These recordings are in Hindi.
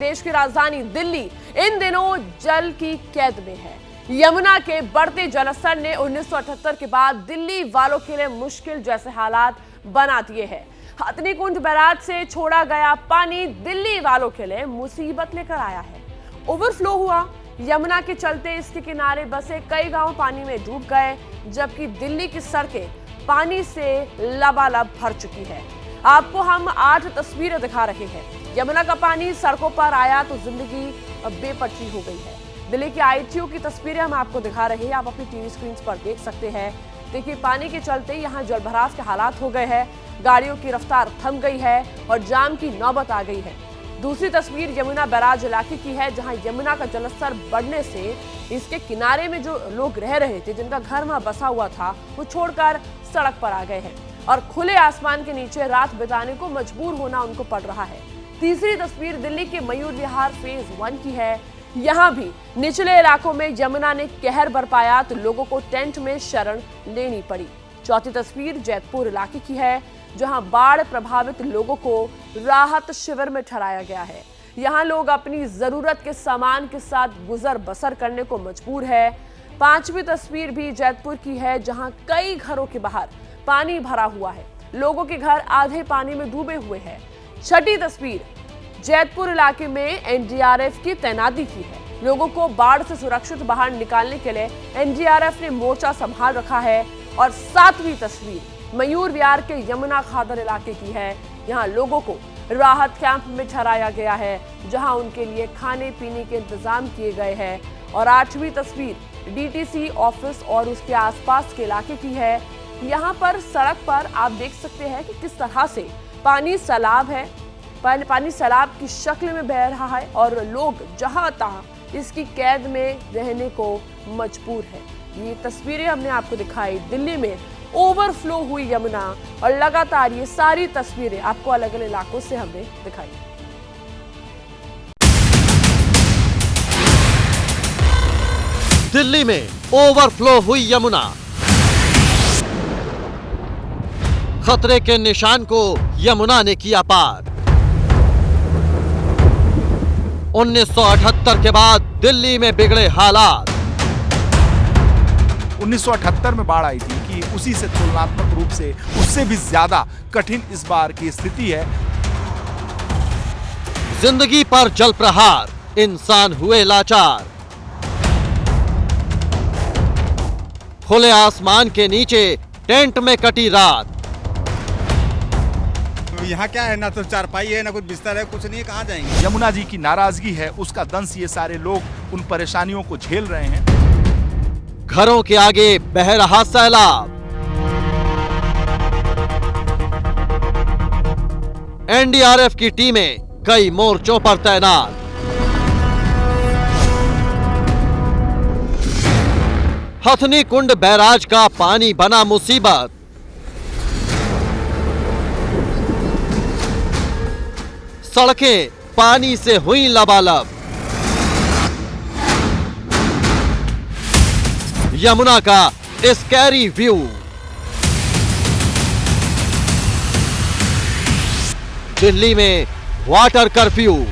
देश की राजधानी दिल्ली इन दिनों जल की कैद में है। यमुना के बढ़ते जलस्तर ने 1978 के बाद दिल्ली वालों के लिए मुश्किल जैसे हालात बना दिए हैं। हथनीकुंड बैराज से छोड़ा गया पानी दिल्ली वालों के लिए मुसीबत लेकर आया है। ओवरफ्लो हुआ यमुना के चलते इसके किनारे बसे कई गांव पानी में डूब गए, जबकि दिल्ली की सड़कें पानी से लबालब भर चुकी है। आपको हम 8 तस्वीरें दिखा रहे हैं। यमुना का पानी सड़कों पर आया तो जिंदगी बेपटरी हो गई है। दिल्ली के आईटीओ की तस्वीरें हम आपको दिखा रहे हैं, आप अपनी टीवी स्क्रीन पर देख सकते हैं। देखिए, पानी के चलते यहाँ जलभराव के हालात हो गए हैं, गाड़ियों की रफ्तार थम गई है और जाम की नौबत आ गई है। दूसरी तस्वीर यमुना बैराज इलाके की है, जहां यमुना का जलस्तर बढ़ने से इसके किनारे में जो लोग रह रहे थे, जिनका घर वहां बसा हुआ था, वो छोड़कर सड़क पर आ गए हैं और खुले आसमान के नीचे रात बिताने को मजबूर होना उनको पड़ रहा है। तीसरी तस्वीर दिल्ली के मयूर विहार फेज 1 की है। यहाँ भी निचले इलाकों में यमुना ने कहर बरपाया तो लोगों को टेंट में शरण लेनी पड़ी। चौथी तस्वीर जैतपुर इलाके की है, जहां बाढ़ प्रभावित लोगों को राहत शिविर में ठहराया गया है। यहाँ लोग अपनी जरूरत के सामान के साथ गुजर बसर करने को मजबूर है। पांचवी तस्वीर भी जैतपुर की है, जहां कई घरों के बाहर पानी भरा हुआ है, लोगों के घर आधे पानी में डूबे हुए हैं। छठी तस्वीर जैतपुर इलाके में एनडीआरएफ की तैनाती की है। लोगों को बाढ़ से सुरक्षित बाहर निकालने के लिए एनडीआरएफ ने मोर्चा संभाल रखा है। और सातवीं तस्वीर मयूर विहार के यमुना खादर इलाके की है। यहाँ लोगों को राहत कैंप में ठहराया गया है, जहां उनके लिए खाने पीने के इंतजाम किए गए हैं। और आठवीं तस्वीर डीटीसी ऑफिस और उसके आसपास के इलाके की है। यहाँ पर सड़क पर आप देख सकते हैं कि किस तरह से पानी सैलाब है, पानी सैलाब की शक्ल में बह रहा है और लोग जहां तहां इसकी कैद में रहने को मजबूर है। ये तस्वीरें हमने आपको दिखाई दिल्ली में ओवरफ्लो हुई यमुना, और लगातार ये सारी तस्वीरें आपको अलग अलग इलाकों से हमने दिखाई। दिल्ली में ओवरफ्लो हुई यमुना, खतरे के निशान को यमुना ने किया पार। 1978 के बाद दिल्ली में बिगड़े हालात। 1978 में बाढ़ आई थी कि उसी से तुलनात्मक रूप से उससे भी ज्यादा कठिन इस बार की स्थिति है। जिंदगी पर जल प्रहार, इंसान हुए लाचार। खुले आसमान के नीचे टेंट में कटी रात। यहाँ क्या है, ना तो चारपाई है, ना कुछ बिस्तर है, कुछ नहीं है, कहाँ जाएंगे। यमुना जी की नाराजगी है, उसका दंश ये सारे लोग उन परेशानियों को झेल रहे हैं। घरों के आगे बह रहा सैलाब। एनडीआरएफ की टीमें कई मोर्चों पर तैनात। हथनीकुंड बैराज का पानी बना मुसीबत। सड़कें पानी से हुई लबालब। यमुना का स्कैरी व्यू। दिल्ली में वाटर कर्फ्यू।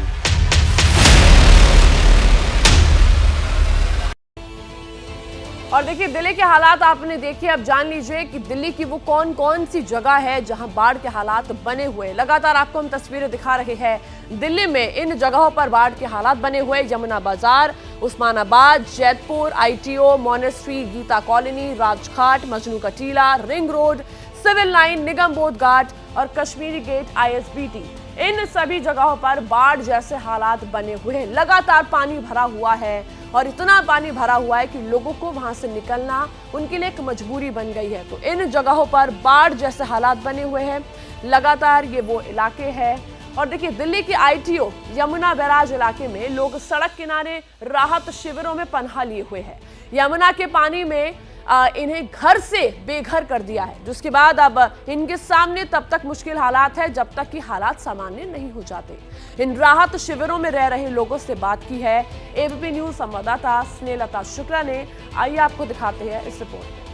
और देखिए, दिल्ली के हालात आपने देखे। अब जान लीजिए कि दिल्ली की वो कौन कौन सी जगह है जहां बाढ़ के हालात बने हुए। लगातार आपको हम तस्वीरें दिखा रहे हैं। दिल्ली में इन जगहों पर बाढ़ के हालात बने हुए। Yamuna Bazaar, Usmanabad, Jaitpur, ITO, monastery, Geeta colony, Rajghat, Majnu ka Tila, ring road, civil line, Nigam Bodh Ghat और कश्मीरी गेट आईएसबीटी, इन सभी जगहों पर बाढ़ जैसे हालात बने हुए हैं। लगातार पानी भरा हुआ है और इतना पानी भरा हुआ है कि लोगों को वहां से निकलना उनके लिए एक मजबूरी बन गई है। तो इन जगहों पर बाढ़ जैसे हालात बने हुए हैं। लगातार ये वो इलाके हैं। और देखिए, दिल्ली के आईटीओ यमुना बैराज इलाके में लोग सड़क किनारे राहत शिविरों में पनाह लिए हुए हैं। यमुना के पानी में इन्हें घर से बेघर कर दिया है, जिसके बाद अब इनके सामने तब तक मुश्किल हालात है जब तक कि हालात सामान्य नहीं हो जाते। इन राहत शिविरों में रह रहे लोगों से बात की है एबीपी न्यूज संवाददाता स्नेहलता शुक्ला ने। आइए आपको दिखाते हैं इस रिपोर्ट।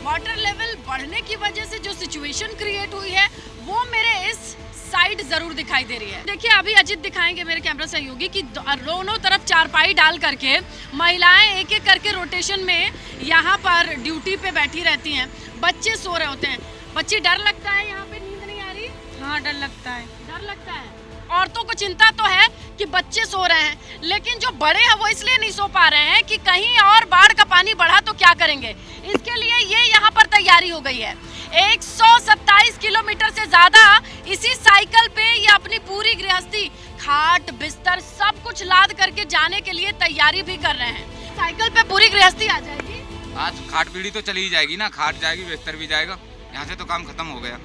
वाटर लेवल बढ़ने की वजह से जो सिचुएशन क्रिएट हुई है वो मेरे इस साइड जरूर दिखाई दे रही है। देखिए अभी अजित दिखाएंगे मेरे कैमरा सहयोगी कि दोनों तरफ चारपाई डाल करके महिलाएं एक एक करके रोटेशन में यहाँ पर ड्यूटी पे बैठी रहती हैं। बच्चे सो रहे होते हैं। बच्ची डर लगता है यहाँ पे, नींद नहीं आ रही? हाँ डर लगता है। डर लगता है। औरतों को चिंता तो है कि बच्चे सो रहे हैं, लेकिन जो बड़े हैं वो इसलिए नहीं सो पा रहे हैं कि कहीं और बाढ़ का पानी बढ़ा तो क्या करेंगे। इसके लिए ये यहाँ पर तैयारी हो गई है। 127 किलोमीटर से ज्यादा इसी साइकिल पे ये अपनी पूरी गृहस्थी, खाट बिस्तर सब कुछ लाद करके जाने के लिए तैयारी भी कर रहे हैं। साइकिल पे पूरी गृहस्थी आ जाएगी। आज खाट पीढ़ी तो चली ही जाएगी ना, खाट जाएगी, बिस्तर भी जाएगा। यहाँ से तो काम खत्म हो गया।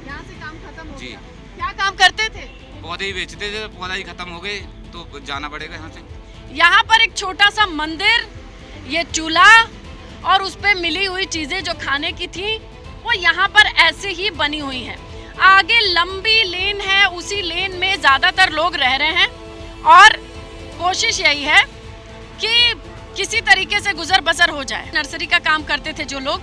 यहाँ से काम खत्म हो जी। गया। क्या काम करते थे? पौधे ही बेचते थे, पौधा ही खत्म हो गए तो जाना पड़ेगा यहाँ से। यहाँ पर एक छोटा सा मंदिर, ये चूल्हा और उस पे मिली हुई चीजें जो खाने की थी वो यहाँ पर ऐसे ही बनी हुई हैं। आगे लंबी लेन है, उसी लेन में ज्यादातर लोग रह रहे हैं और कोशिश यही है कि किसी तरीके से गुजर बसर हो जाए। नर्सरी का काम करते थे जो लोग,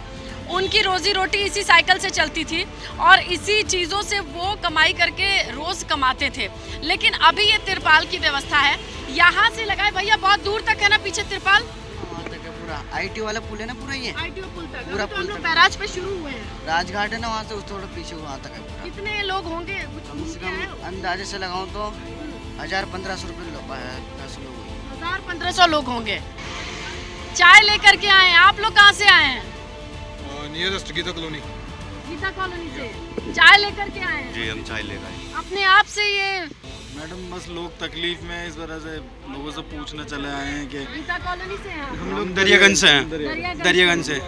उनकी रोजी रोटी इसी साइकिल से चलती थी और इसी चीज़ों से वो कमाई करके रोज कमाते थे। लेकिन अभी ये तिरपाल की व्यवस्था है, यहाँ से लगाए भैया बहुत दूर तक है ना पीछे तिरपाल? वहाँ तक है पूरा। आईटी वाला पुल है ना पूरा, ये आईटीओ पुल तक। पूरा तो हम पुल लोग तक। बैराज पे शुरू हुए हैं। राजघाट है ना वहाँ से उस थोड़ा पीछे वहाँ तक है पूरा। कितने लोग होंगे? कुछ कम से घूम के आए हो? कम अंदाजे से लगाऊं तो 1000-1500 रुपये 10 लोग। 1000-1500 लोग होंगे। चाय लेकर के आए हैं। आप लोग कहाँ से आए हैं? Nearest Geeta colony. Geeta colony से चाय लेकर के आए हैं। जी हम चाय लेकर आए। अपने आप से ये मैडम बस लोग तकलीफ में, इस वजह से लोगों से पूछने चले आए हैं कि गीता कॉलोनी से हैं? हम लोग दरियागंज से हैं। दरियागंज से।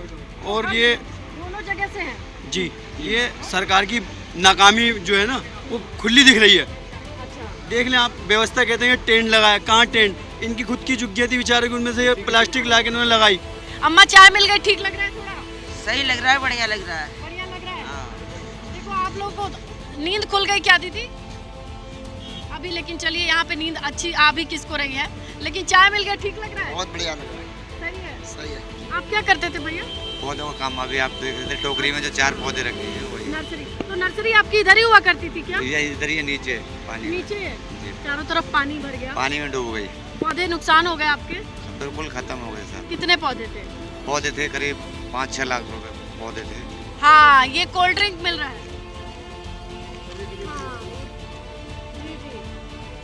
और आप ये दोनों जगह से हैं? जी, ये सरकार की नाकामी जो है ना वो खुली दिख रही है। अच्छा। देख लें आप, व्यवस्था कहते हैं टेंट लगाया, कहाँ टेंट? इनकी खुद की झुग्गियाँ थी बेचारे की, उनमें से ये प्लास्टिक ला के इन्होंने लगाई। अम्मा चाय मिल गई, ठीक लग रहा है? थोड़ा सही लग रहा है, बढ़िया लग रहा है। बढ़िया लग रहा है। हाँ। देखो आप लोगों को नींद खुल गई क्या दीदी? अभी लेकिन चलिए यहाँ पे नींद अच्छी आ भी किसको रही है, लेकिन चाय मिल गया, ठीक लग रहा है? बहुत बढ़िया लग रहा है। सही है। सही है। आप क्या करते थे भैया? पौधों का काम अभी आप देख रहे थे, टोकरी में जो 4 पौधे रखे हैं वही। नर्सरी। तो नर्सरी आपकी इधर ही हुआ करती थी क्या? ये इधर ही नीचे पानी में। नीचे है? चारों तरफ पानी भर गया, पानी में डूब गई, पौधे नुकसान हो गए आपके? बिल्कुल खत्म हो गए सर। कितने पौधे थे? पौधे थे करीब 5-6 लाख रुपए पौधे थे। हाँ, ये कोल्ड ड्रिंक मिल रहा है। हाँ। जी, जी।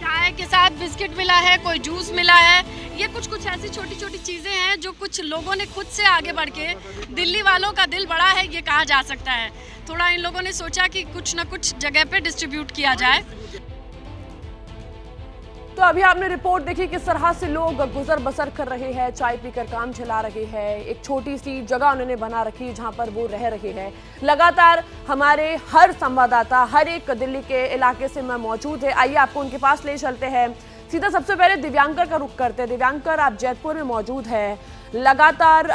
चाय के साथ बिस्किट मिला है, कोई जूस मिला है। ये कुछ ऐसी छोटी छोटी चीजें हैं जो कुछ लोगों ने खुद से आगे बढ़ के, दिल्ली वालों का दिल बड़ा है ये कहा जा सकता है, थोड़ा इन लोगों ने सोचा कि कुछ ना कुछ जगह पे डिस्ट्रीब्यूट किया जाए। तो अभी आपने रिपोर्ट देखी किस तरह से लोग गुजर बसर कर रहे हैं, चाय पीकर काम चला रहे हैं। एक छोटी सी जगह उन्होंने बना रखी है जहां पर वो रह रहे हैं। लगातार हमारे हर संवाददाता हर एक दिल्ली के इलाके से में मौजूद है। आइए आपको उनके पास ले चलते हैं। सीधा सबसे पहले दिव्यांकर का रुख करते हैं। दिव्यांकर, आप जयपुर में मौजूद है, लगातार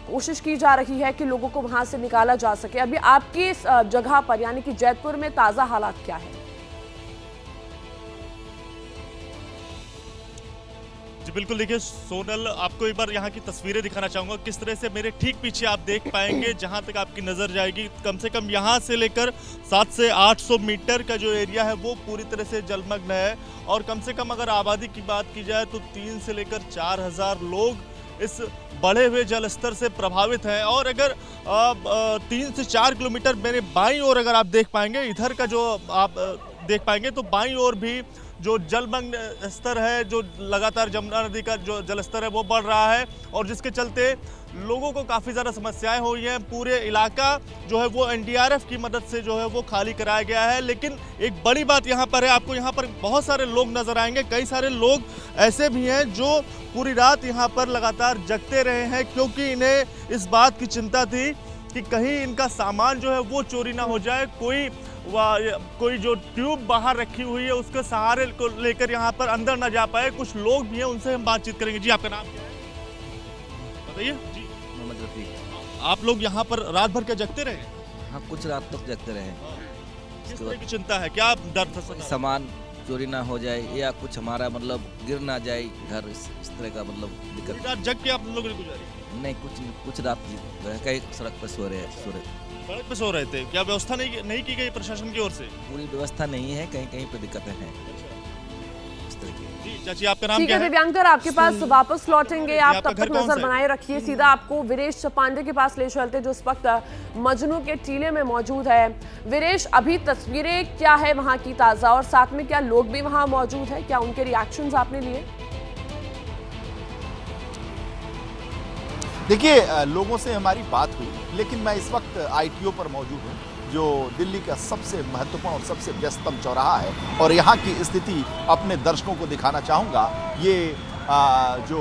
कोशिश की जा रही है कि लोगों को वहां से निकाला जा सके। अभी आपकी इस जगह पर यानी कि जयपुर में ताज़ा हालात क्या है? जी बिल्कुल, देखिए सोनल, आपको एक बार यहाँ की तस्वीरें दिखाना चाहूँगा। किस तरह से मेरे ठीक पीछे आप देख पाएंगे, जहाँ तक आपकी नज़र जाएगी, कम से कम यहाँ से लेकर 700 से 800 मीटर का जो एरिया है वो पूरी तरह से जलमग्न है। और कम से कम अगर आबादी की बात की जाए तो 3 से लेकर 4000 लोग इस बढ़े हुए जल स्तर से प्रभावित हैं। और अगर 3 से 4 किलोमीटर मेरे बाईं ओर अगर आप देख पाएंगे, इधर का जो आप देख पाएंगे तो बाईं ओर भी जो जलमग्न स्तर है, जो लगातार जमुना नदी का जो जल स्तर है वो बढ़ रहा है और जिसके चलते लोगों को काफ़ी ज़्यादा समस्याएं हुई हैं। पूरे इलाका जो है वो एनडीआरएफ की मदद से जो है वो खाली कराया गया है। लेकिन एक बड़ी बात यहाँ पर है, आपको यहाँ पर बहुत सारे लोग नज़र आएंगे। कई सारे लोग ऐसे भी हैं जो पूरी रात यहाँ पर लगातार जगते रहे हैं, क्योंकि इन्हें इस बात की चिंता थी कि कहीं इनका सामान जो है वो चोरी ना हो जाए। कोई जो ट्यूब बाहर रखी हुई है उसके सहारे को लेकर यहाँ पर अंदर ना जा पाए। कुछ लोग भी हैं, उनसे हम बातचीत करेंगे। जी, आपका नाम क्या है बताइए? जी, मोहम्मद रफीक। आप लोग यहाँ पर रात भर क्या जगते रहे? हाँ, कुछ रात तक जगते रहे। किस तरह की चिंता है, क्या डर था? सामान चोरी ना हो जाए या कुछ हमारा मतलब गिर ना जाए घर, इस तरह का मतलब दिक्कत। रात जग के आप लोगों ने गुजारी? नहीं, कुछ रात कई सड़क पर सो रहे सड़क पे सो रहे थे। क्या व्यवस्था नहीं की गई प्रशासन की ओर से? पूरी व्यवस्था नहीं है, कहीं कहीं पे दिक्कतें हैं इस तरह की। जी चाची, आपका नाम ठीक क्या है है? दिव्यांकर, आपके पास वापस लौटेंगे, आप आपका तब घर तक कौन नजर सा है? बनाए रखिए। सीधा आपको वीरेश पांडे के पास ले चलते जो इस वक्त मजनू के टीले में मौजूद है। वीरेश, अभी तस्वीरें क्या है वहां की ताजा, और साथ में क्या लोग भी वहां मौजूद है, क्या उनके रिएक्शंस आपने लिए? देखिए, लोगों से हमारी बात हुई, लेकिन मैं इस वक्त ITO पर मौजूद हूँ, जो दिल्ली का सबसे महत्वपूर्ण और सबसे व्यस्ततम चौराहा है, और यहाँ की स्थिति अपने दर्शकों को दिखाना चाहूँगा। ये जो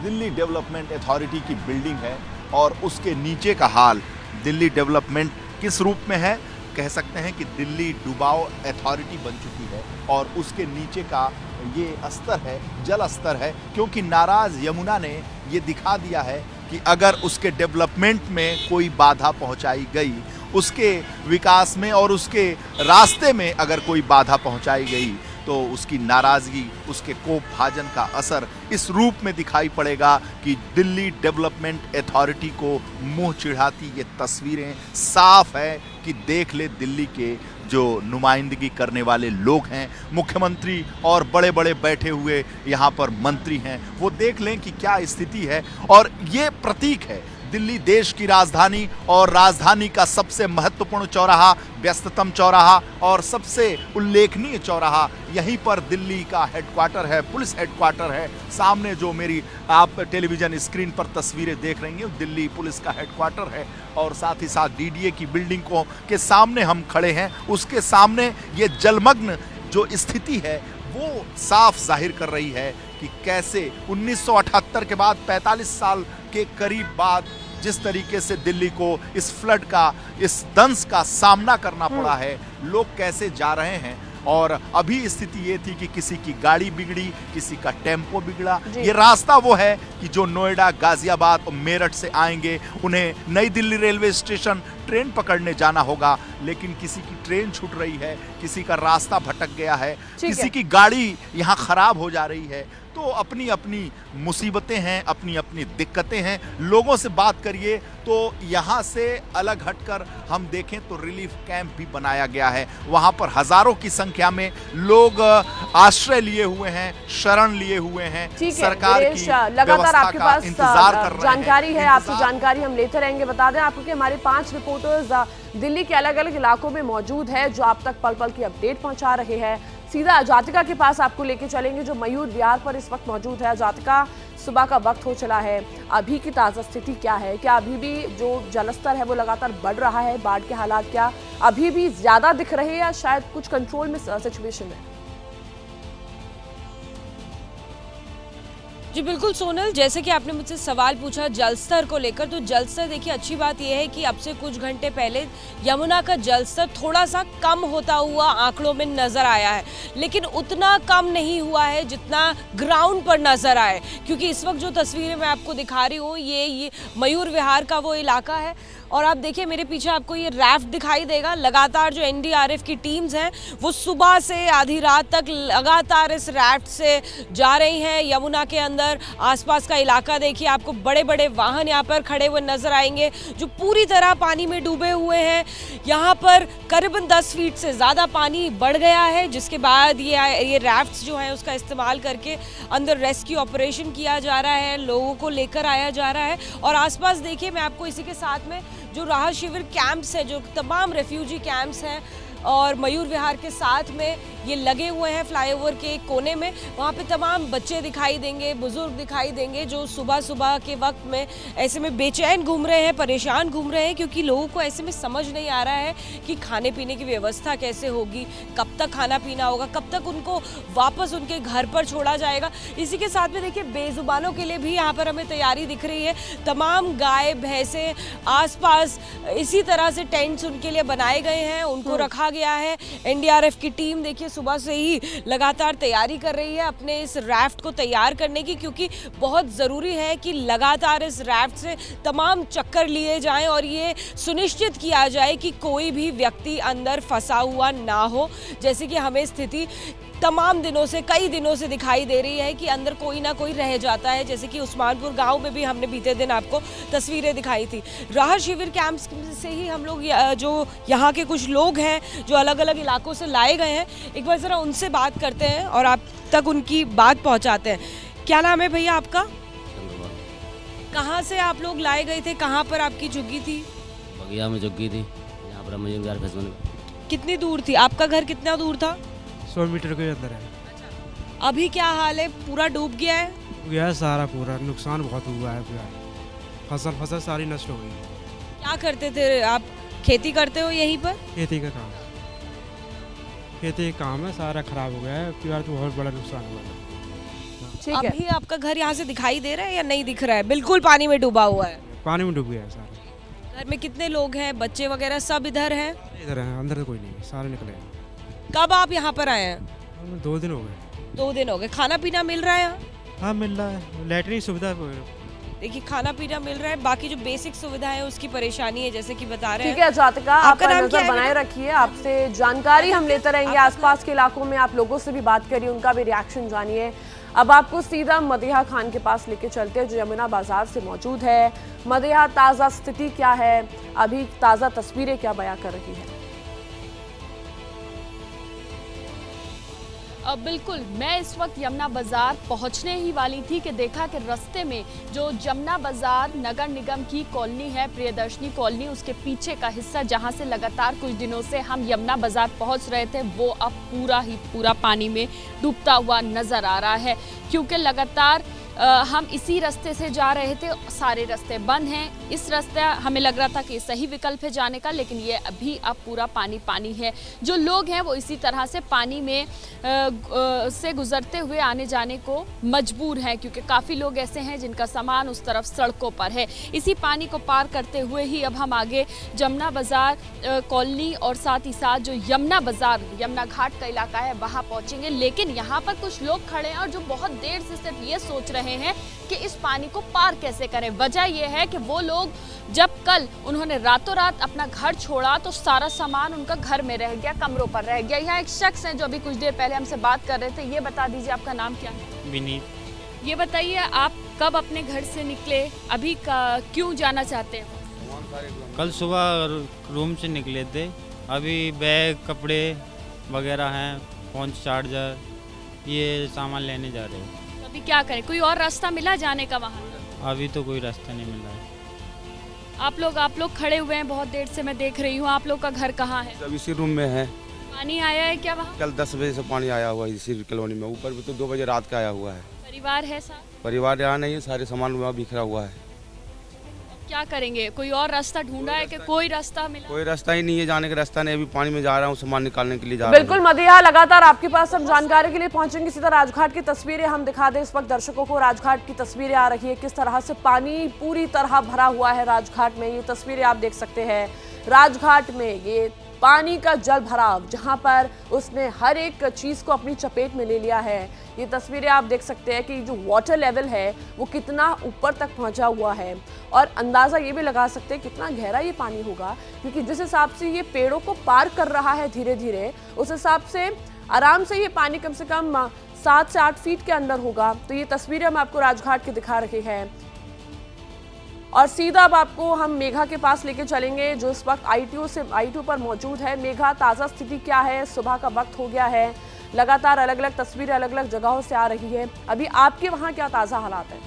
दिल्ली डेवलपमेंट अथॉरिटी की बिल्डिंग है और उसके नीचे का हाल दिल्ली डेवलपमेंट किस रूप में है, कह सकते हैं कि दिल्ली डुबाओ अथॉरिटी बन चुकी है, और उसके नीचे का ये स्तर है, जल स्तर है, क्योंकि नाराज यमुना ने ये दिखा दिया है कि अगर उसके डेवलपमेंट में कोई बाधा पहुंचाई गई, उसके विकास में और उसके रास्ते में अगर कोई बाधा पहुंचाई गई, तो उसकी नाराजगी, उसके कोप भाजन का असर इस रूप में दिखाई पड़ेगा कि दिल्ली डेवलपमेंट अथॉरिटी को मुंह चिढ़ाती ये तस्वीरें साफ है कि देख ले दिल्ली के जो नुमाइंदगी करने वाले लोग हैं, मुख्यमंत्री और बड़े बड़े बैठे हुए यहाँ पर मंत्री हैं, वो देख लें कि क्या स्थिति है। और ये प्रतीक है, दिल्ली देश की राजधानी और राजधानी का सबसे महत्वपूर्ण चौराहा, व्यस्ततम चौराहा और सबसे उल्लेखनीय चौराहा, यहीं पर दिल्ली का हेडक्वार्टर है, पुलिस हेडक्वार्टर है। सामने जो मेरी आप टेलीविजन स्क्रीन पर तस्वीरें देख रही हैं, दिल्ली पुलिस का हेडक्वार्टर है, और साथ ही साथ DDA की बिल्डिंग को के सामने हम खड़े हैं। उसके सामने ये जलमग्न जो स्थिति है वो साफ जाहिर कर रही है कि कैसे 1978 के बाद 45 साल के करीब बाद जिस तरीके से दिल्ली को इस फ्लड का, इस दंश का सामना करना पड़ा है, लोग कैसे जा रहे हैं। और अभी स्थिति ये थी कि किसी की गाड़ी बिगड़ी, किसी का टेम्पो बिगड़ा। ये रास्ता वो है कि जो नोएडा, गाजियाबाद और मेरठ से आएंगे, उन्हें नई दिल्ली रेलवे स्टेशन ट्रेन पकड़ने जाना होगा, लेकिन किसी की ट्रेन छूट रही है, किसी का रास्ता भटक गया है, किसी की गाड़ी यहाँ खराब हो जा रही है। तो अपनी अपनी मुसीबतें हैं, अपनी अपनी दिक्कतें हैं। लोगों से बात करिए तो यहाँ से अलग हटकर हम देखें तो रिलीफ कैंप भी बनाया गया है। वहाँ पर हजारों की संख्या में लोग आश्रय लिए हुए हैं, शरण लिए हुए हैं। सरकार की लगातार आपके पास इंतजार कर रहे हैं। जानकारी है, आपसे जानकारी हम लेते रहेंगे। बता दें आपको कि हमारे 5 रिपोर्टर्स दिल्ली के अलग अलग इलाकों में मौजूद है, जो आप तक पल पल की अपडेट पहुंचा रहे हैं। सीधा जातिका के पास आपको लेके चलेंगे, जो मयूर विहार पर इस वक्त मौजूद है। जातिका, सुबह का वक्त हो चला है, अभी की ताज़ा स्थिति क्या है? क्या अभी भी जो जलस्तर है वो लगातार बढ़ रहा है? बाढ़ के हालात क्या अभी भी ज्यादा दिख रहे हैं या शायद कुछ कंट्रोल में सिचुएशन है? जी बिल्कुल सोनल, जैसे कि आपने मुझसे सवाल पूछा जलस्तर को लेकर, तो जलस्तर देखिए, अच्छी बात यह है कि अब से कुछ घंटे पहले यमुना का जलस्तर थोड़ा सा कम होता हुआ आंकड़ों में नज़र आया है, लेकिन उतना कम नहीं हुआ है जितना ग्राउंड पर नज़र आए। क्योंकि इस वक्त जो तस्वीरें मैं आपको दिखा रही हूँ, ये मयूर विहार का वो इलाका है, और आप देखिए मेरे पीछे आपको ये राफ्ट दिखाई देगा। लगातार जो NDRF की टीम्स हैं वो सुबह से आधी रात तक लगातार इस राफ्ट से जा रही हैं यमुना के अंदर। आसपास का इलाका देखिए, आपको बड़े बड़े वाहन यहाँ पर खड़े हुए नजर आएंगे जो पूरी तरह पानी में डूबे हुए हैं। यहाँ पर करीबन 10 फीट से ज़्यादा पानी बढ़ गया है, जिसके बाद ये राफ्ट्स जो है उसका इस्तेमाल करके अंदर रेस्क्यू ऑपरेशन किया जा रहा है, लोगों को लेकर आया जा रहा है। और आसपास देखिए, मैं आपको इसी के साथ में जो राहत शिविर कैंप्स है, जो तमाम रेफ्यूजी कैंप्स हैं और मयूर विहार के साथ में ये लगे हुए हैं फ्लाईओवर के कोने में, वहाँ पे तमाम बच्चे दिखाई देंगे, बुजुर्ग दिखाई देंगे, जो सुबह सुबह के वक्त में ऐसे में बेचैन घूम रहे हैं, परेशान घूम रहे हैं, क्योंकि लोगों को ऐसे में समझ नहीं आ रहा है कि खाने पीने की व्यवस्था कैसे होगी, कब तक खाना पीना होगा, कब तक उनको वापस उनके घर पर छोड़ा जाएगा। इसी के साथ में देखिए, बेजुबानों के लिए भी यहाँ पर हमें तैयारी दिख रही है। तमाम गाय भैंसें आसपास इसी तरह से टेंट्स उनके लिए बनाए गए हैं, उनको रखा गया है। NDRF की टीम देखिए सुबह से ही लगातार तैयारी कर रही है अपने इस राफ्ट को तैयार करने की, क्योंकि बहुत ज़रूरी है कि लगातार इस राफ्ट से तमाम चक्कर लिए जाएं और ये सुनिश्चित किया जाए कि कोई भी व्यक्ति अंदर फंसा हुआ ना हो। जैसे कि हमें स्थिति तमाम दिनों से, कई दिनों से दिखाई दे रही है कि अंदर कोई ना कोई रह जाता है। जैसे कि उस्मानपुर गांव में भी हमने बीते दिन आपको तस्वीरें दिखाई थी। राहत शिविर कैंप से ही हम लोग जो यहाँ के कुछ लोग हैं जो अलग अलग इलाकों से लाए गए हैं, एक बार ज़रा उनसे बात करते हैं और आप तक उनकी बात पहुँचाते हैं। क्या नाम है भैया आपका? कहाँ से आप लोग लाए गए थे? कहाँ पर आपकी झुग्गी थी? बगिया में झुग्गी थी, यहाँ पर मुझे कितनी दूर थी? आपका घर कितना दूर था? 100 मीटर के अंदर है। अभी क्या हाल है? पूरा डूब गया है? गया है सारा, पूरा नुकसान बहुत हुआ है पूरा। फसल सारी नष्ट हो गई। क्या करते थे आप? खेती करते हो यहीं पर? खेती का काम है, सारा खराब हो गया है पूरा, तो बहुत बड़ा नुकसान हुआ है। ठीक है। अभी आपका घर यहाँ से दिखाई दे रहा है या नहीं दिख रहा है? बिल्कुल पानी में डूबा हुआ है। पानी में डूब गया है सारा। घर में कितने लोग हैं? बच्चे वगैरह सब इधर हैं? इधर है, अंदर तो कोई नहीं, सारे निकले। कब आप यहाँ पर आए हैं? 2 दिन हो गए। 2 दिन हो गए। खाना पीना मिल रहा है यहाँ? हाँ मिल रहा है, लैट्रिन सुविधा। देखिए खाना पीना मिल रहा है, बाकी जो बेसिक सुविधा है उसकी परेशानी है, जैसे कि बता रहे हैं। ठीक है जातिका, आप नजर बनाए रखिए, आपसे जानकारी हम लेते रहेंगे। आसपास के इलाकों में आप लोगों से भी बात करिए, उनका भी रिएक्शन जानिए। अब आपको सीधा मदीहा खान के पास लेके चलते हैं जो यमुना बाजार से मौजूद है। मदीहा, ताज़ा स्थिति क्या है? अभी ताज़ा तस्वीरें क्या बयां कर रही है? बिल्कुल, मैं इस वक्त यमुना बाज़ार पहुंचने ही वाली थी कि देखा कि रास्ते में जो यमुना बाज़ार नगर निगम की कॉलोनी है, प्रियदर्शनी कॉलोनी, उसके पीछे का हिस्सा जहां से लगातार कुछ दिनों से हम यमुना बाज़ार पहुंच रहे थे, वो अब पूरा पानी में डूबता हुआ नज़र आ रहा है। क्योंकि लगातार हम इसी रास्ते से जा रहे थे, सारे रास्ते बंद हैं। इस रास्ते हमें लग रहा था कि सही विकल्प है जाने का, लेकिन ये अभी अब पूरा पानी है। जो लोग हैं वो इसी तरह से पानी में से गुजरते हुए आने जाने को मजबूर हैं, क्योंकि काफ़ी लोग ऐसे हैं जिनका सामान उस तरफ सड़कों पर है। इसी पानी को पार करते हुए ही अब हम आगे यमुना बाज़ार कॉलोनी और साथ ही साथ जो यमुना बाज़ार, यमुना घाट का इलाका है, वहाँ पहुँचेंगे। लेकिन यहाँ पर कुछ लोग खड़े हैं और जो बहुत देर से सिर्फ ये सोच रहे हैं कि इस पानी को पार कैसे करें। वजह यह है कि वो लोग जब कल उन्होंने रातों रात अपना घर छोड़ा तो सारा सामान उनका घर में रह गया, कमरों पर रह गया। यहाँ एक शख्स हैं जो अभी कुछ देर पहले हमसे बात कर रहे थे। ये बता दीजिए आपका नाम क्या है? विनीत। ये बताइए आप कब अपने घर से निकले, अभी क्यों जाना चाहते हैं? कल सुबह रूम से निकले थे, अभी बैग, कपड़े वगैरह हैं, फ़ोन चार्जर, ये सामान लेने जा रहे हैं। अभी क्या करें? कोई और रास्ता मिला जाने का वहाँ? अभी तो कोई रास्ता नहीं मिल रहा है। आप लोग खड़े हुए हैं बहुत देर से, मैं देख रही हूँ। आप लोग का घर कहाँ है? सब इसी रूम में है। पानी आया है क्या वहाँ? कल 10 बजे से पानी आया हुआ है इसी कॉलोनी में, ऊपर भी तो 2 बजे रात का आया हुआ है। परिवार है साथ? परिवार यहाँ नहीं है, सारे सामान वहाँ बिखरा हुआ है। क्या करेंगे? कोई और रास्ता ढूंढा है कि कोई रास्ता मिला? कोई रास्ता ही नहीं है, जाने का रास्ता नहीं। अभी पानी में जा रहा हूँ, सामान निकालने के लिए जा रहा हूँ। बिल्कुल मदीहा, लगातार आपके पास हम जानकारी के लिए पहुंचेंगे। सीधा राजघाट की तस्वीरें हम दिखा दें इस वक्त दर्शकों को। राजघाट की तस्वीरें आ रही है, किस तरह से पानी पूरी तरह भरा हुआ है राजघाट में। ये तस्वीरें आप देख सकते हैं राजघाट में, ये पानी का जल भराव जहां पर उसने हर एक चीज को अपनी चपेट में ले लिया है। ये तस्वीरें आप देख सकते हैं कि जो वाटर लेवल है वो कितना ऊपर तक पहुंचा हुआ है, और अंदाजा ये भी लगा सकते हैं कितना गहरा ये पानी होगा, क्योंकि जिस हिसाब से ये पेड़ों को पार कर रहा है धीरे धीरे, उस हिसाब से आराम से ये पानी कम से कम 7 से 8 फीट के अंदर होगा। तो ये तस्वीरें हम आपको राजघाट की दिखा रहे हैं, और सीधा अब आपको हम मेघा के पास लेके चलेंगे जो इस वक्त ITO पर मौजूद है। मेघा, ताज़ा स्थिति क्या है? सुबह का वक्त हो गया है, लगातार अलग अलग तस्वीरें अलग अलग जगहों से आ रही है। अभी आपके वहाँ क्या ताज़ा हालात है?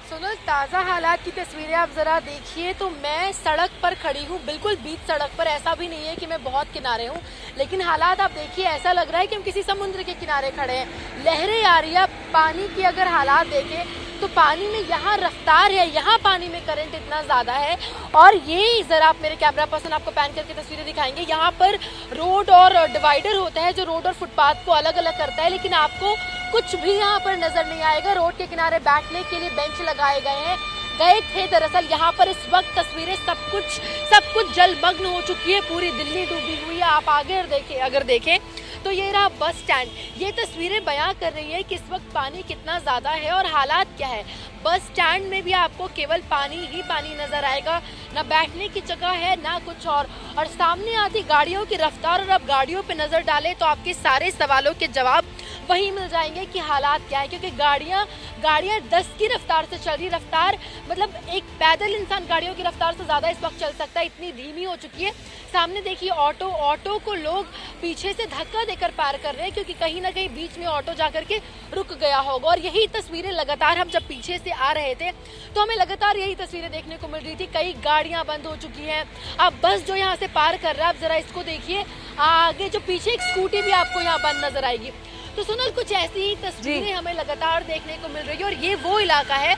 सोनल, ताज़ा हालात की तस्वीरें आप ज़रा देखिए तो मैं सड़क पर खड़ी हूँ, बिल्कुल बीच सड़क पर। ऐसा भी नहीं है कि मैं बहुत किनारे हूँ, लेकिन हालात आप देखिए, ऐसा लग रहा है कि हम किसी समुद्र के किनारे खड़े हैं। लहरें आ रही है। पानी की अगर हालात देखें तो पानी में यहाँ रफ्तार है, यहाँ पानी में करंट इतना ज़्यादा है। और ये ज़रा आप मेरे कैमरा पर्सन आपको पैन करके तस्वीरें दिखाएंगे। यहाँ पर रोड और डिवाइडर होता है जो रोड और फुटपाथ को अलग अलग करता है, लेकिन आपको कुछ भी यहाँ पर नजर नहीं आएगा। रोड के किनारे बैठने के लिए बेंच लगाए गए थे। दरअसल यहाँ पर इस वक्त तस्वीरें सब कुछ जलमग्न हो चुकी है, पूरी दिल्ली डूबी हुई है। आप आगे अगर देखें तो ये रहा बस स्टैंड। ये तस्वीरें बयां कर रही है कि इस वक्त पानी कितना ज़्यादा है और हालात क्या है। बस स्टैंड में भी आपको केवल पानी ही पानी नजर आएगा, ना बैठने की जगह है ना कुछ और सामने आती गाड़ियों की रफ्तार और अब गाड़ियों पे नजर डालें तो आपके सारे सवालों के जवाब वहीं मिल जाएंगे कि हालात क्या है, क्योंकि गाड़ियां 10 की रफ्तार से चल रही, रफ्तार मतलब एक पैदल इंसान गाड़ियों की रफ्तार से ज़्यादा इस वक्त चल सकता है, इतनी धीमी हो चुकी है। सामने देखिए ऑटो को लोग पीछे से धक्का देकर पार कर रहे हैं, क्योंकि कहीं ना कहीं बीच में ऑटो जाकर के रुक गया होगा। और यही तस्वीरें लगातार हम जब पीछे से आ रहे थे तो हमें लगातार यही तस्वीरें देखने को मिल रही थी। कई गाड़ियां बंद हो चुकी हैं। अब बस जो यहाँ से पार कर रहा है, आप जरा इसको देखिए, आगे जो पीछे एक स्कूटी भी आपको यहाँ बंद नजर आएगी। तो सोनल, कुछ ऐसी ही तस्वीरें हमें लगातार देखने को मिल रही है और ये वो इलाका है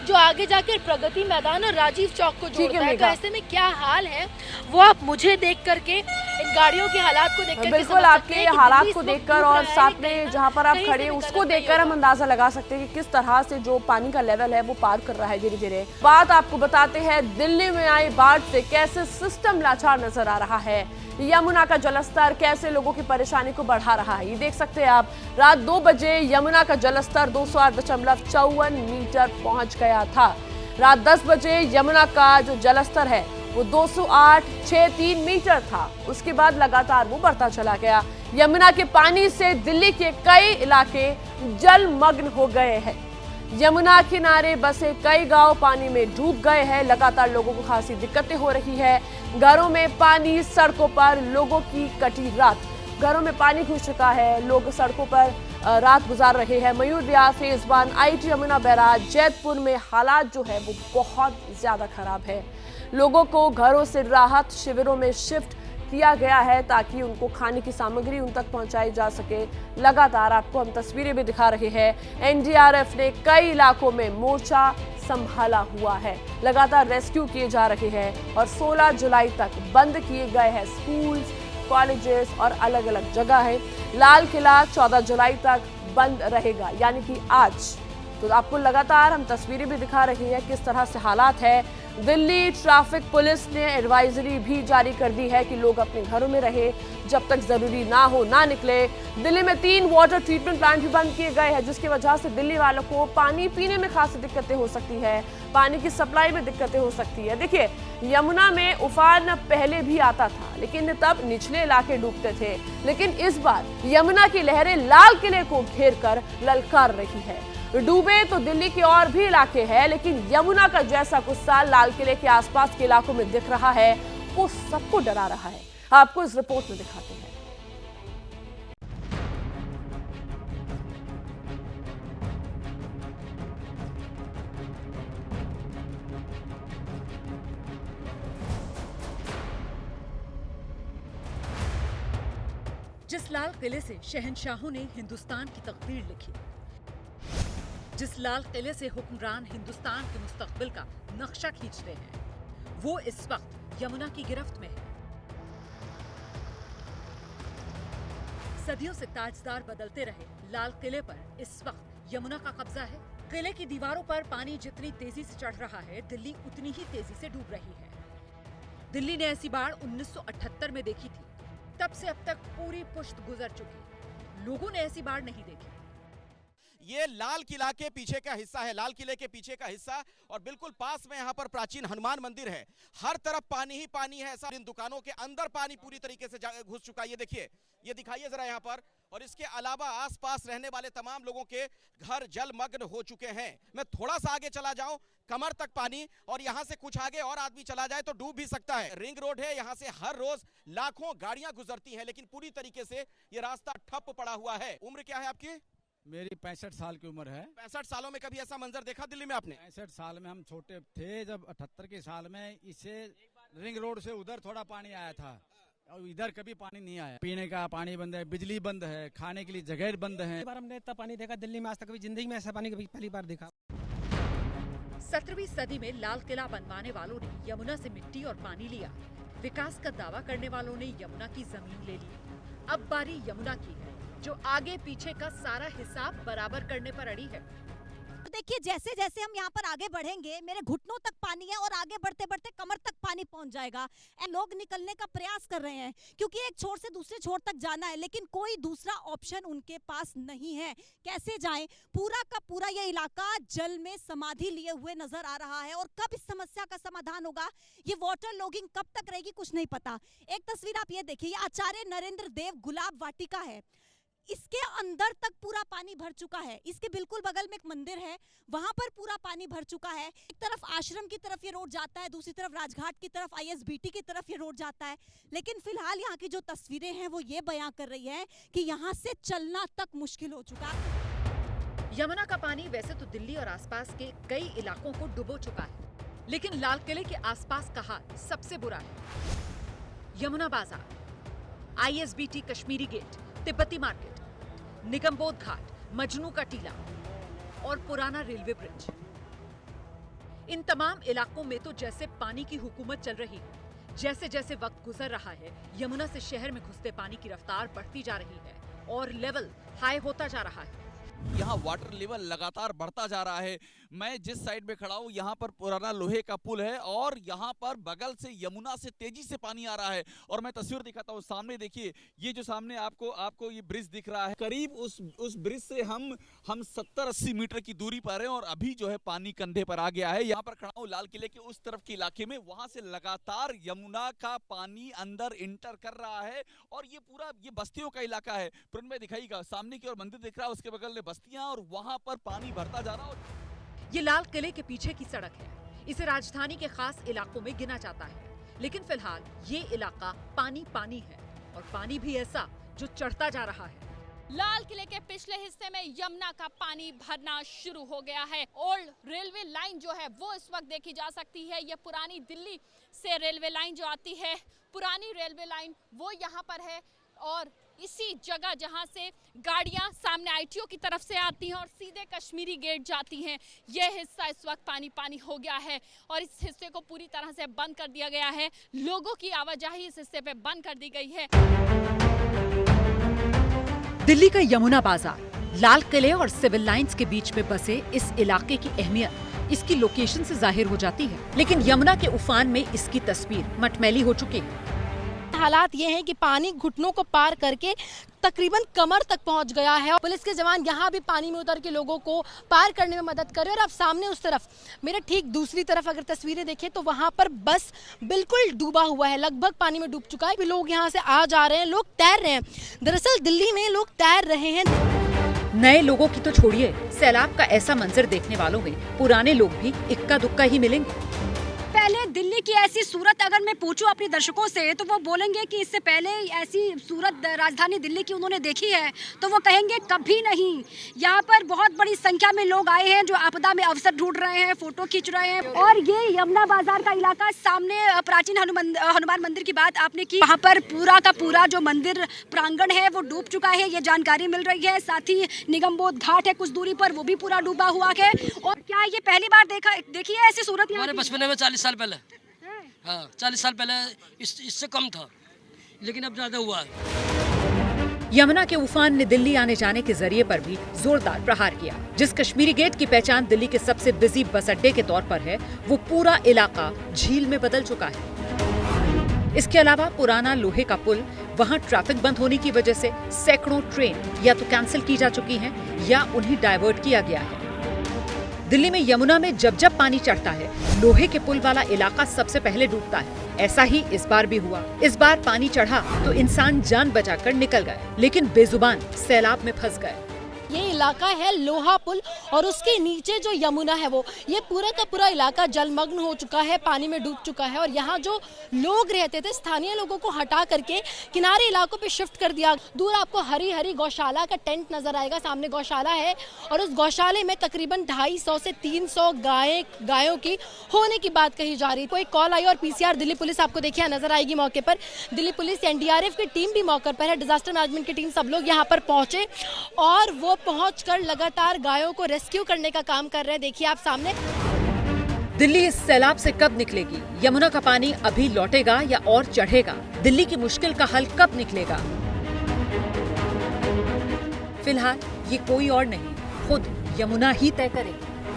जो आगे जाकर प्रगति मैदान और राजीव चौक को जोड़ता है। तो ऐसे में क्या हाल है वो आप मुझे देख करके, इन गाड़ियों के हालात को देखकर बिल्कुल आपके हालात को देखकर और साथ में जहां पर आप खड़े हैं उसको देखकर हम अंदाजा लगा सकते हैं कि किस तरह से जो पानी का लेवल है वो पार कर रहा है धीरे धीरे। बात आपको बताते हैं दिल्ली में आई बाढ़ से कैसे सिस्टम लाचार नजर आ रहा है, यमुना का जलस्तर कैसे लोगों की परेशानी को बढ़ा रहा है। ये देख सकते हैं आप, रात 2 बजे यमुना का जलस्तर 208.54 मीटर पहुंच गया था। रात 10 बजे यमुना का जो जलस्तर है वो 208.63 मीटर था। उसके बाद लगातार वो बढ़ता चला गया। यमुना के पानी से दिल्ली के कई इलाके जलमग्न हो गए हैं। यमुना किनारे बसे कई गांव पानी में डूब गए हैं। लगातार लोगों को खासी दिक्कतें हो रही है। घरों में पानी, सड़कों पर लोगों की कटी रात। घरों में पानी घुस चुका है, लोग सड़कों पर रात गुजार रहे हैं। Mayur Vihar, phase 1, IT Yamuna barrage, Jaitpur में हालात जो है वो बहुत ज्यादा खराब है। लोगों को घरों से राहत शिविरों में शिफ्ट किया गया है ताकि उनको खाने की सामग्री उन तक पहुंचाई जा सके। लगातार आपको हम तस्वीरें भी दिखा रहे हैं। NDRF ने कई इलाकों में मोर्चा संभाला हुआ है। लगातार रेस्क्यू किए जा रहे हैं और 16 जुलाई तक बंद किए गए हैं स्कूल्स, कॉलेजेस और अलग अलग जगह है। लाल किला 14 जुलाई तक बंद रहेगा, यानी कि आज। तो आपको लगातार हम तस्वीरें भी दिखा रहे हैं किस तरह से हालात है। दिल्ली ट्रैफिक पुलिस ने एडवाइजरी भी जारी कर दी है कि लोग अपने घरों में रहे, जब तक जरूरी ना हो ना निकले। दिल्ली में 3 वाटर ट्रीटमेंट प्लांट भी बंद किए गए हैं, जिसकी वजह से दिल्ली वालों को पानी पीने में खासी दिक्कतें हो सकती है, पानी की सप्लाई में दिक्कतें हो सकती है। देखिए, यमुना में उफान पहले भी आता था, लेकिन तब निचले इलाके डूबते थे, लेकिन इस बार यमुना की लहरें लाल किले को घेर कर ललकार रही है। डूबे तो दिल्ली के और भी इलाके हैं, लेकिन यमुना का जैसा गुस्सा लाल किले के आसपास के इलाकों में दिख रहा है वो सबको डरा रहा है। आपको इस रिपोर्ट में दिखाते हैं। जिस लाल किले से शहंशाहों ने हिंदुस्तान की तकदीर लिखी, जिस लाल किले से हुक्मरान हिंदुस्तान के मुस्तकबिल का नक्शा खींचते हैं, वो इस वक्त यमुना की गिरफ्त में है। सदियों से ताजदार बदलते रहे लाल किले पर इस वक्त यमुना का कब्जा है। किले की दीवारों पर पानी जितनी तेजी से चढ़ रहा है, दिल्ली उतनी ही तेजी से डूब रही है। दिल्ली ने ऐसी बाढ़ 1978 में देखी थी, तब से अब तक पूरी पुश्त गुजर चुकी। लोगों ने ऐसी बाढ़ नहीं देखी। ये लाल किला के पीछे का हिस्सा है, लाल किले के पीछे का हिस्सा, और बिल्कुल पास में यहाँ पर प्राचीन हनुमान मंदिर है। हर तरफ पानी ही पानी है। ऐसा इन दुकानों के अंदर पानी पूरी तरीके से घुस चुका है। ये देखिए, ये दिखाइए जरा यहाँ पर। और इसके अलावा आसपास रहने वाले तमाम लोगों के घर जलमग्न हो चुके हैं। मैं थोड़ा सा आगे चला जाऊं, कमर तक पानी, और यहाँ से कुछ आगे और आदमी चला जाए तो डूब भी सकता है। रिंग रोड है, यहाँ से हर रोज लाखों गाड़ियां गुजरती हैं, लेकिन पूरी तरीके से ये रास्ता ठप पड़ा हुआ है। उम्र क्या है आपकी? मेरी 65 साल की उम्र है। 65 सालों में कभी ऐसा मंजर देखा दिल्ली में आपने? 65 साल में हम छोटे थे, जब 78 के साल में इसे रिंग रोड से उधर थोड़ा पानी आया था और इधर कभी पानी नहीं आया। पीने का पानी बंद है, बिजली बंद है, खाने के लिए जगह बंद है। बार हमने इतना पानी देखा दिल्ली में, आज तक कभी जिंदगी में ऐसा पानी कभी पहली बार देखा। 17वीं सदी में लाल किला बनवाने वालों ने यमुना से मिट्टी और पानी लिया। विकास का दावा करने वालों ने यमुना की जमीन ले ली। अब बारी यमुना की है, जो आगे पीछे का सारा हिसाब बराबर करने पर अड़ी है। देखिए जैसे जैसे हम यहाँ पर आगे बढ़ेंगे मेरे घुटनों तक पानी है और आगे बढ़ते बढ़ते कमर तक पानी पहुंच जाएगा। लोग निकलने का प्रयास कर रहे हैं क्योंकि एक छोर से दूसरे छोर तक जाना है, लेकिन कोई दूसरा ऑप्शन उनके पास नहीं है। कैसे जाएं? पूरा का पूरा ये इलाका जल में समाधि लिए हुए नजर आ रहा है और कब इस समस्या का समाधान होगा, ये वाटर लॉगिंग कब तक रहेगी, कुछ नहीं पता। एक तस्वीर आप ये देखिए, ये आचार्य नरेंद्र देव गुलाब वाटिका है, इसके अंदर तक पूरा पानी भर चुका है। इसके बिल्कुल बगल में एक मंदिर है, वहां पर पूरा पानी भर चुका है। एक तरफ आश्रम की तरफ ये रोड जाता है, दूसरी तरफ राजघाट की तरफ ISBT की तरफ ये रोड जाता है। लेकिन फिलहाल यहाँ की जो तस्वीरें हैं वो ये बयां कर रही है कि यहाँ से चलना तक मुश्किल हो चुका है। यमुना का पानी वैसे तो दिल्ली और आसपास के कई इलाकों को डुबो चुका है, लेकिन लाल किले के आसपास का हाल सबसे बुरा है। यमुना बाजार, ISBT कश्मीरी गेट, तिब्बती मार्केट, निगमबोध घाट, मजनू का टीला और पुराना रेलवे ब्रिज, इन तमाम इलाकों में तो जैसे पानी की हुकूमत चल रही है। जैसे जैसे वक्त गुजर रहा है, यमुना से शहर में घुसते पानी की रफ्तार बढ़ती जा रही है और लेवल हाई होता जा रहा है। यहाँ वाटर लेवल लगातार बढ़ता जा रहा है। मैं जिस साइड में खड़ा हूँ यहाँ पर पुराना लोहे का पुल है और यहाँ पर बगल से यमुना से तेजी से पानी आ रहा है। और मैं तस्वीर दिखाता हूँ, सामने देखिए, ये जो सामने आपको ये ब्रिज दिख रहा है, करीब उस ब्रिज से हम 70-80 मीटर की दूरी पर हैं और अभी जो है पानी कंधे पर आ गया है। यहाँ पर खड़ा हूँ लाल किले के उस तरफ के इलाके में, वहां से लगातार यमुना का पानी अंदर इंटर कर रहा है और ये पूरा ये बस्तियों का इलाका है। प्रिंट में दिखाईगा, सामने की ओर मंदिर दिख रहा है, उसके बगल में बस्तियां और वहां पर पानी भरता जा रहा है। ये लाल किले के पीछे की सड़क है, इसे राजधानी के खास इलाकों में गिना जाता है, लेकिन फिलहाल ये इलाका पानी पानी है और पानी भी ऐसा जो चढ़ता जा रहा है। लाल किले के पिछले हिस्से में यमुना का पानी भरना शुरू हो गया है। ओल्ड रेलवे लाइन जो है वो इस वक्त देखी जा सकती है। ये पुरानी दिल्ली से रेलवे लाइन जो आती है, पुरानी रेलवे लाइन, वो यहाँ पर है और इसी जगह जहां से गाड़ियां सामने ITO की तरफ से आती हैं और सीधे कश्मीरी गेट जाती हैं, यह हिस्सा इस वक्त पानी पानी हो गया है और इस हिस्से को पूरी तरह से बंद कर दिया गया है। लोगों की आवाजाही इस हिस्से पे बंद कर दी गई है। दिल्ली का यमुना बाजार, लाल किले और सिविल लाइंस के बीच में बसे इस इलाके की अहमियत इसकी लोकेशन से जाहिर हो जाती है, लेकिन यमुना के उफान में इसकी तस्वीर मटमैली हो चुकी है। हालात ये हैं कि पानी घुटनों को पार करके तकरीबन कमर तक पहुंच गया है। पुलिस के जवान यहाँ भी पानी में उतर के लोगों को पार करने में मदद कर रहे हैं और अब सामने उस तरफ, मेरे ठीक दूसरी तरफ अगर तस्वीरें देखें तो वहाँ पर बस बिल्कुल डूबा हुआ है, लगभग पानी में डूब चुका है। भी लोग यहाँ से आ जा रहे हैं, लोग तैर रहे हैं। दरअसल दिल्ली में लोग तैर रहे हैं। नए लोगों की तो छोड़िए, सैलाब का ऐसा मंजर देखने वालों में पुराने लोग भी इक्का दुक्का ही मिलेंगे। पहले दिल्ली की ऐसी सूरत अगर मैं पूछूं अपने दर्शकों से तो वो बोलेंगे कि इससे पहले ऐसी सूरत राजधानी दिल्ली की उन्होंने देखी है, तो वो कहेंगे कभी नहीं। यहाँ पर बहुत बड़ी संख्या में लोग आए हैं जो आपदा में अवसर ढूंढ रहे हैं, फोटो खींच रहे हैं। और ये यमुना बाजार का इलाका, सामने प्राचीन हनुमान मंदिर की बात आपने की, वहाँ पर पूरा का पूरा जो मंदिर प्रांगण है वो डूब चुका है, ये जानकारी मिल रही है। साथ ही निगमबोध घाट है कुछ दूरी पर, वो भी पूरा डूबा हुआ है। और क्या ये पहली बार देखी है ऐसी सूरत? हमारे बचपन में 40 साल पहले, हाँ 40 साल पहले इससे कम था, लेकिन अब ज्यादा हुआ है। यमुना के उफान ने दिल्ली आने जाने के जरिए पर भी जोरदार प्रहार किया। जिस कश्मीरी गेट की पहचान दिल्ली के सबसे बिजी बस अड्डे के तौर पर है, वो पूरा इलाका झील में बदल चुका है। इसके अलावा पुराना लोहे का पुल, वहाँ ट्रैफिक बंद होने की वजह से सैकड़ों ट्रेन या तो कैंसिल की जा चुकी हैं या उन्हें डाइवर्ट किया गया है। दिल्ली में यमुना में जब जब पानी चढ़ता है, लोहे के पुल वाला इलाका सबसे पहले डूबता है। ऐसा ही इस बार भी हुआ। इस बार पानी चढ़ा तो इंसान जान बचाकर निकल गए, लेकिन बेजुबान सैलाब में फंस गए। ये इलाका है लोहा पुल और उसके नीचे जो यमुना है वो, ये पूरा का पूरा इलाका जलमग्न हो चुका है, पानी में डूब चुका है। और यहाँ जो लोग रहते थे, स्थानीय लोगों को हटा करके किनारे इलाकों पे शिफ्ट कर दिया। दूर आपको हरी हरी गौशाला का टेंट नजर आएगा, सामने गौशाला है और उस गौशाले में तकरीबन 250 से 300 गायों की होने की बात कही जा रही। कोई कॉल आई और PCR दिल्ली पुलिस आपको देखिए नजर आएगी मौके पर। दिल्ली पुलिस, NDRF की टीम भी मौके पर है, डिजास्टर मैनेजमेंट की टीम, सब लोग यहाँ पर पहुंचे और वो पहुंचकर लगातार गायों को रेस्क्यू करने का काम कर रहे हैं। देखिए आप सामने। दिल्ली इस सैलाब से कब निकलेगी? यमुना का पानी अभी लौटेगा या और चढ़ेगा? दिल्ली की मुश्किल का हल कब निकलेगा? फिलहाल ये कोई और नहीं, खुद यमुना ही तय करेगी।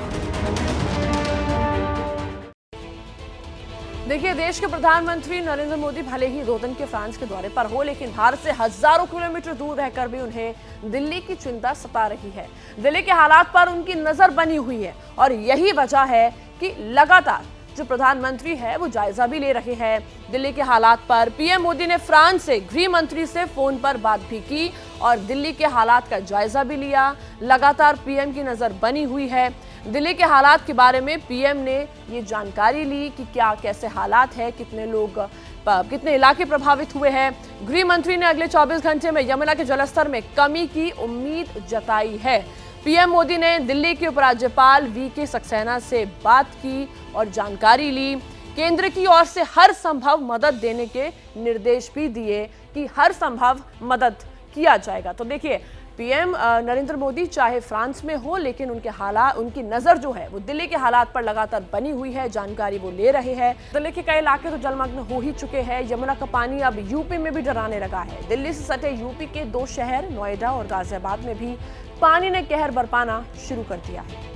देखिए, देश के प्रधानमंत्री नरेंद्र मोदी भले ही 2 दिन के फ्रांस के दौरे पर हो, लेकिन भारत से हजारों किलोमीटर दूर रहकर भी उन्हें दिल्ली की चिंता सता रही है। दिल्ली के हालात पर उनकी नजर बनी हुई है और यही वजह है कि लगातार जो प्रधानमंत्री है वो जायजा भी ले रहे हैं दिल्ली के हालात पर। पीएम मोदी ने फ्रांस से गृह मंत्री से फोन पर बात भी की और दिल्ली के हालात का जायजा भी लिया। लगातार पीएम की नजर बनी हुई है दिल्ली के हालात के बारे में। पीएम ने ये जानकारी ली कि क्या कैसे हालात है, कितने इलाके प्रभावित हुए हैं। गृह मंत्री ने अगले 24 घंटे में यमुना के जलस्तर में कमी की उम्मीद जताई है। पीएम मोदी ने दिल्ली के उपराज्यपाल वीके सक्सेना से बात की और जानकारी ली। केंद्र की ओर से हर संभव मदद देने के निर्देश भी दिए कि हर संभव मदद किया जाएगा। तो देखिए, पीएम नरेंद्र मोदी चाहे फ्रांस में हो, लेकिन उनकी नजर जो है वो दिल्ली के हालात पर लगातार बनी हुई है, जानकारी वो ले रहे हैं। दिल्ली के कई इलाके तो जलमग्न हो ही चुके हैं। यमुना का पानी अब यूपी में भी डराने लगा है। दिल्ली से सटे यूपी के 2 शहर नोएडा और गाजियाबाद में भी पानी ने कहर बरपाना शुरू कर दिया है।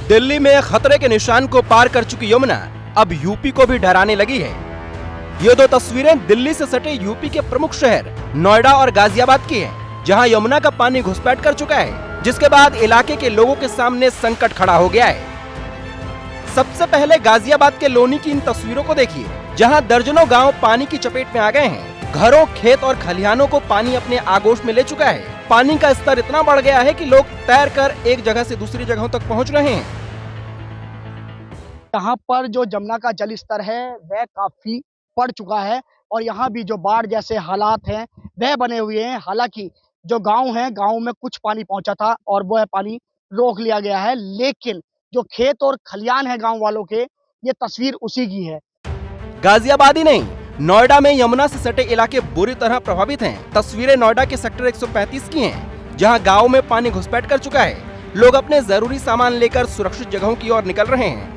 दिल्ली में खतरे के निशान को पार कर चुकी यमुना अब यूपी को भी डराने लगी है। ये 2 तस्वीरें दिल्ली से सटे यूपी के प्रमुख शहर नोएडा और गाजियाबाद की हैं, जहां यमुना का पानी घुसपैठ कर चुका है, जिसके बाद इलाके के लोगों के सामने संकट खड़ा हो गया है। सबसे पहले गाजियाबाद के लोनी की इन तस्वीरों को देखिए, जहां दर्जनों गांव पानी की चपेट में आ गए हैं। घरों, खेत और खलिहानों को पानी अपने आगोश में ले चुका है। पानी का स्तर इतना बढ़ गया है कि लोग तैरकर एक जगह से दूसरी जगहों तक पहुंच रहे हैं। यहाँ पर जो यमुना का जल स्तर है वह काफी बढ़ चुका है और यहाँ भी जो बाढ़ जैसे हालात हैं वह बने हुए हैं। हालांकि जो गांव हैं, गांव में कुछ पानी पहुंचा था और वह पानी रोक लिया गया है, लेकिन जो खेत और खलियान है गांव वालों के, ये तस्वीर उसी की है। गाजियाबाद ही नहीं, नोएडा में यमुना से सटे इलाके बुरी तरह प्रभावित हैं। तस्वीरें नोएडा के सेक्टर 135 की हैं, जहां गांव में पानी घुसपैठ कर चुका है। लोग अपने जरूरी सामान लेकर सुरक्षित जगहों की ओर निकल रहे हैं।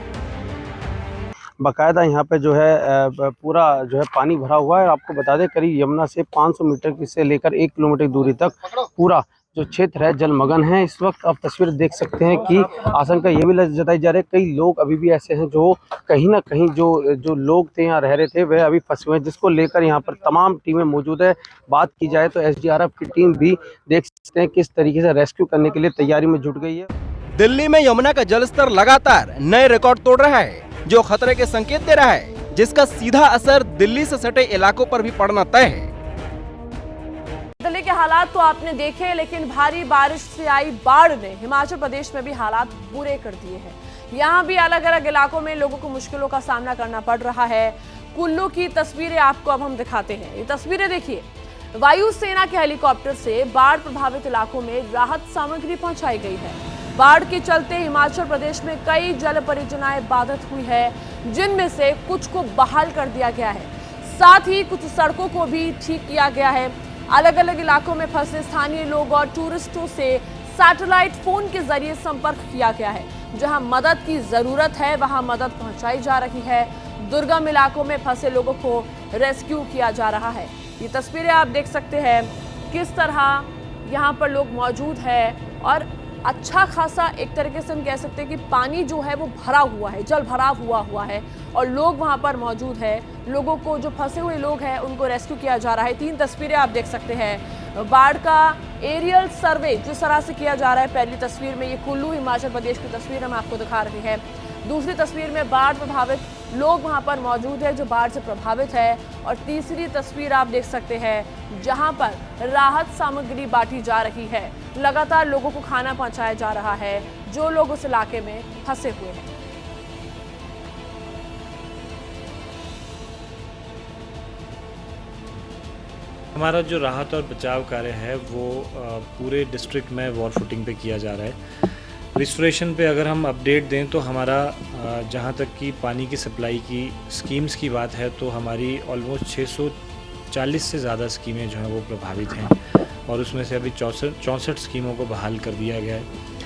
बाकायदा यहाँ पे जो है पूरा जो है पानी भरा हुआ है। आपको बता दें, करीब यमुना से 500 मीटर से लेकर 1 किलोमीटर दूरी तक पूरा जो क्षेत्र है जलमग्न है। इस वक्त आप तस्वीर देख सकते हैं कि आशंका ये भी जताई जा रही है, कई लोग अभी भी ऐसे हैं जो कहीं ना कहीं जो लोग थे यहाँ रह रहे थे वह अभी फंसे हुए हैं, जिसको लेकर यहाँ पर तमाम टीमें मौजूद है। बात की जाए तो एसडीआरएफ की टीम भी देख सकते हैं किस तरीके से रेस्क्यू करने के लिए तैयारी में जुट गई है। दिल्ली में यमुना का जलस्तर लगातार नए रिकॉर्ड तोड़ रहा है, जो खतरे के संकेत दे रहा है, जिसका सीधा असर दिल्ली से सटे इलाकों पर भी पड़ना तय है। दिल्ली के हालात तो आपने देखे, लेकिन भारी बारिश से आई बाढ़ ने हिमाचल प्रदेश में भी हालात बुरे कर दिए हैं। यहाँ भी अलग अलग इलाकों में लोगों को मुश्किलों का सामना करना पड़ रहा है। कुल्लू की तस्वीरें आपको अब हम दिखाते हैं। ये तस्वीरें देखिए, वायुसेना के हेलीकॉप्टर से बाढ़ प्रभावित इलाकों में राहत सामग्री पहुंचाई गई है। बाढ़ के चलते हिमाचल प्रदेश में कई जल परियोजनाएं बाधित हुई है, जिनमें से कुछ को बहाल कर दिया गया है। साथ ही कुछ सड़कों को भी ठीक किया गया है। अलग अलग इलाकों में फंसे स्थानीय लोग और टूरिस्टों से सैटेलाइट फोन के जरिए संपर्क किया गया है। जहां मदद की जरूरत है वहां मदद पहुंचाई जा रही है। दुर्गम इलाकों में फंसे लोगों को रेस्क्यू किया जा रहा है। ये तस्वीरें आप देख सकते हैं किस तरह यहाँ पर लोग मौजूद हैं और अच्छा खासा एक तरीके से हम कह सकते हैं कि पानी जो है वो भरा हुआ है, जल भराव हुआ है और लोग वहाँ पर मौजूद हैं। लोगों को, जो फंसे हुए लोग हैं, उनको रेस्क्यू किया जा रहा है। 3 तस्वीरें आप देख सकते हैं। बाढ़ का एरियल सर्वे जिस तरह से किया जा रहा है, पहली तस्वीर में ये कुल्लू हिमाचल प्रदेश की तस्वीर हम आपको दिखा रहे हैं। दूसरी तस्वीर में बाढ़ प्रभावित लोग वहाँ पर मौजूद है जो बाढ़ से प्रभावित है। और तीसरी तस्वीर आप देख सकते हैं जहाँ पर राहत सामग्री बांटी जा रही है। लगातार लोगों को खाना पहुँचाया जा रहा है जो लोग उस इलाके में फंसे हुए हैं। हमारा जो राहत और बचाव कार्य है वो पूरे डिस्ट्रिक्ट में वॉर फुटिंग पे किया जा रहा है। रिस्टोरेशन पे अगर हम अपडेट दें तो हमारा जहाँ तक कि पानी की सप्लाई की स्कीम्स की बात है तो हमारी ऑलमोस्ट 640 से ज़्यादा स्कीमें जो हैं वो प्रभावित हैं और उसमें से अभी 64 स्कीमों को बहाल कर दिया गया है।